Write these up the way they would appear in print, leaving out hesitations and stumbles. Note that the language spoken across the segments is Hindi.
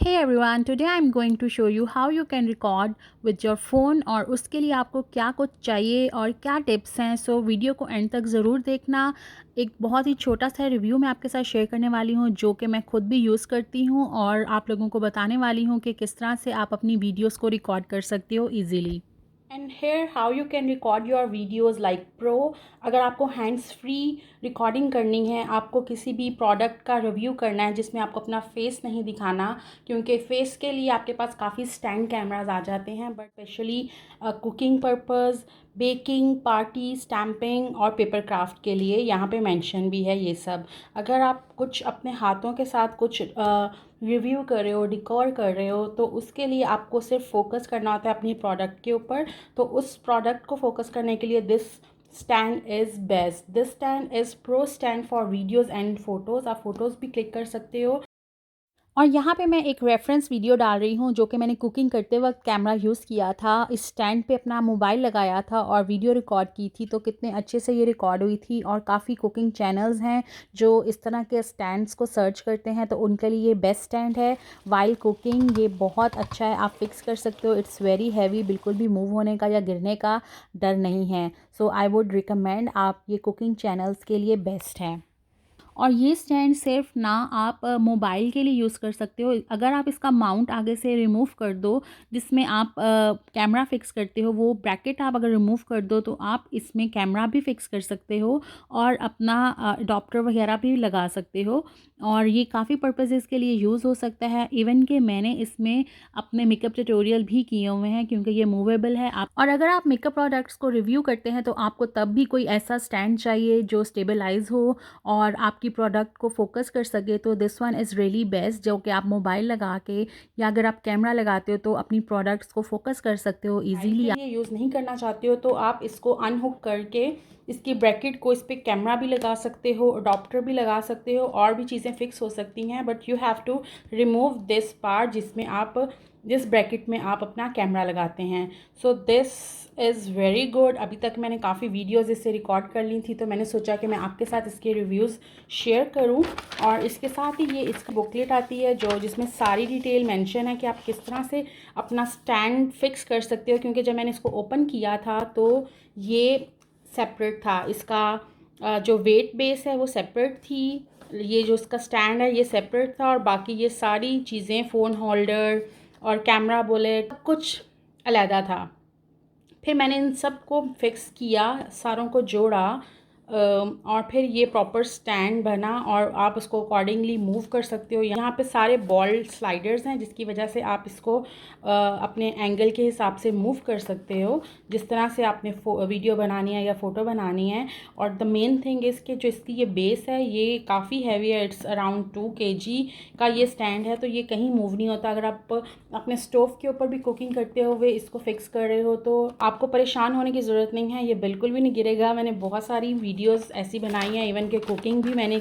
Hey everyone, today I'm going to show you how you can record with your phone और उसके लिए आपको क्या कुछ चाहिए और क्या टिप्स हैं। सो वीडियो को एंड तक ज़रूर देखना। एक बहुत ही छोटा सा रिव्यू मैं आपके साथ शेयर करने वाली हूँ जो कि मैं खुद भी यूज़ करती हूँ और आप लोगों को बताने वाली हूँ कि किस तरह से आप अपनी वीडियोस को रिकॉर्ड कर सकते हो easily. And here how you can record your videos like pro. अगर आपको हैंड्स फ्री रिकॉर्डिंग करनी है, आपको किसी भी प्रोडक्ट का रिव्यू करना है जिसमें आपको अपना फेस नहीं दिखाना, क्योंकि फेस के लिए आपके पास काफ़ी स्टैंड कैमराज आ जाते हैं, but specially cooking purpose, baking, party, stamping और पेपर क्राफ्ट के लिए यहाँ पे मेंशन भी है ये सब। अगर आप कुछ अपने हाथों के साथ कुछ रिव्यू कर रहे हो, डिकोर कर रहे हो, तो उसके लिए आपको सिर्फ फोकस करना होता है अपनी प्रोडक्ट के ऊपर। तो उस प्रोडक्ट को फोकस करने के लिए this stand is best. This stand is pro stand for videos and photos. आप फोटोज़ भी क्लिक कर सकते हो। और यहाँ पे मैं एक रेफरेंस वीडियो डाल रही हूँ जो कि मैंने कुकिंग करते वक्त कैमरा यूज़ किया था, इस स्टैंड पे अपना मोबाइल लगाया था और वीडियो रिकॉर्ड की थी, तो कितने अच्छे से ये रिकॉर्ड हुई थी। और काफ़ी कुकिंग चैनल्स हैं जो इस तरह के स्टैंड्स को सर्च करते हैं, तो उनके लिए ये बेस्ट स्टैंड है वाइल कुकिंग। ये बहुत अच्छा है, आप फिक्स कर सकते हो। इट्स वेरी हैवी, बिल्कुल भी मूव होने का या गिरने का डर नहीं है। सो आई वुड रिकमेंड, आप ये कुकिंग चैनल्स के लिए बेस्ट है। और ये स्टैंड सिर्फ ना आप मोबाइल के लिए यूज़ कर सकते हो। अगर आप इसका माउंट आगे से रिमूव कर दो, जिसमें आप कैमरा फिक्स करते हो, वो ब्रैकेट आप अगर रिमूव कर दो तो आप इसमें कैमरा भी फिक्स कर सकते हो और अपना अडॉप्टर वगैरह भी लगा सकते हो। और ये काफ़ी पर्पसेस के लिए यूज़ हो सकता है। इवन कि मैंने इसमें अपने मेकअप ट्यूटोरियल भी किए हुए हैं क्योंकि ये मूवेबल है। आप और अगर आप मेकअप प्रोडक्ट्स को रिव्यू करते हैं तो आपको तब भी कोई ऐसा स्टैंड चाहिए जो स्टेबलाइज हो और आपकी प्रोडक्ट को फोकस कर सके, तो this one is really best, जो कि आप मोबाइल लगा के या अगर आप कैमरा लगाते हो तो अपनी प्रोडक्ट्स को फोकस कर सकते हो ईजीली। ये यूज़ नहीं करना चाहते हो तो आप इसको अनहुक करके इसकी ब्रैकेट को, इस पर कैमरा भी लगा सकते हो, अडॉप्टर भी लगा सकते हो और भी चीज़ें फिक्स हो सकती हैं। But you have to remove this part जिसमें आप, जिस ब्रैकेट में आप अपना कैमरा लगाते हैं। So this is very good. अभी तक मैंने काफ़ी वीडियोज़ इससे रिकॉर्ड कर ली थी, तो मैंने सोचा कि मैं आपके साथ इसके रिव्यूज़ शेयर करूं। और इसके साथ ही ये इसकी बुकलेट आती है जो जिसमें सारी डिटेल मेंशन है कि आप किस तरह से अपना स्टैंड फिक्स कर सकते हो। क्योंकि जब मैंने इसको ओपन किया था तो ये सेपरेट था, इसका जो वेट बेस है वो सेपरेट थी, ये जो इसका स्टैंड है ये सेपरेट था, और बाकी ये सारी चीज़ें, फ़ोन होल्डर और कैमरा बुलेट, कुछ अलहदा था। फिर मैंने इन सब को फिक्स किया, सारों को जोड़ा, और फिर ये प्रॉपर स्टैंड बना और आप उसको अकॉर्डिंगली मूव कर सकते हो। यहाँ पे सारे बॉल स्लाइडर्स हैं जिसकी वजह से आप इसको अपने एंगल के हिसाब से मूव कर सकते हो जिस तरह से आपने वीडियो बनानी है या फ़ोटो बनानी है। और द मेन थिंग इज़ कि जो इसकी ये बेस है ये काफ़ी हैवी है, इट्स अराउंड 2 kg का ये स्टैंड है, तो ये कहीं मूव नहीं होता। अगर आप अपने स्टोव के ऊपर भी कुकिंग करते हुए इसको फिक्स कर रहे हो तो आपको परेशान होने की ज़रूरत नहीं है, ये बिल्कुल भी नहीं गिरेगा। मैंने बहुत सारी वीडियोस ऐसी बनाई हैं, इवन कि कुकिंग भी मैंने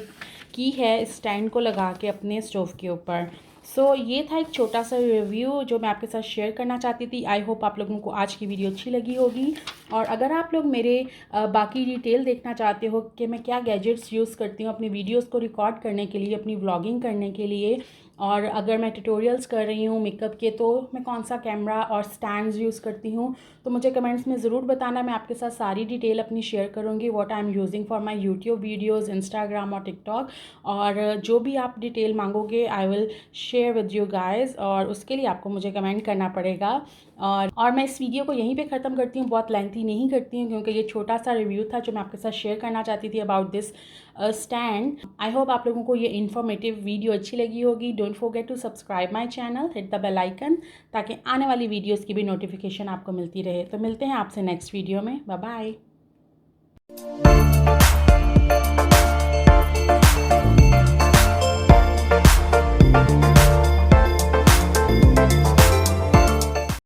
की है इस स्टैंड को लगा के अपने स्टोव के ऊपर। सो ये था एक छोटा सा रिव्यू जो मैं आपके साथ शेयर करना चाहती थी। आई होप आप लोगों को आज की वीडियो अच्छी लगी होगी। और अगर आप लोग मेरे बाकी डिटेल देखना चाहते हो कि मैं क्या गैजेट्स यूज़ करती हूँ अपनी वीडियोस को रिकॉर्ड करने के लिए, अपनी व्लॉगिंग करने के लिए, और अगर मैं ट्यूटोरियल्स कर रही हूँ मेकअप के तो मैं कौन सा कैमरा और स्टैंड्स यूज़ करती हूँ, तो मुझे कमेंट्स में ज़रूर बताना। मैं आपके साथ सारी डिटेल अपनी शेयर करूँगी, what I am using for my YouTube videos, Instagram और टिकटॉक। और जो भी आप डिटेल मांगोगे I will share with you guys, और उसके लिए आपको मुझे कमेंट करना पड़ेगा। और मैं इस वीडियो को यहीं पे ख़त्म करती हूँ, बहुत लेंथी नहीं करती हूँ क्योंकि ये छोटा सा रिव्यू था जो मैं आपके साथ शेयर करना चाहती थी about this stand. I hope आप लोगों को ये इन्फॉर्मेटिव वीडियो अच्छी लगी होगी। Don't forget to subscribe my channel, hit the bell icon, ताकि आने वाली वीडियोज़ की भी नोटिफिकेशन आपको मिलती रहे। तो मिलते हैं आपसे नेक्स्ट वीडियो में। Bye bye.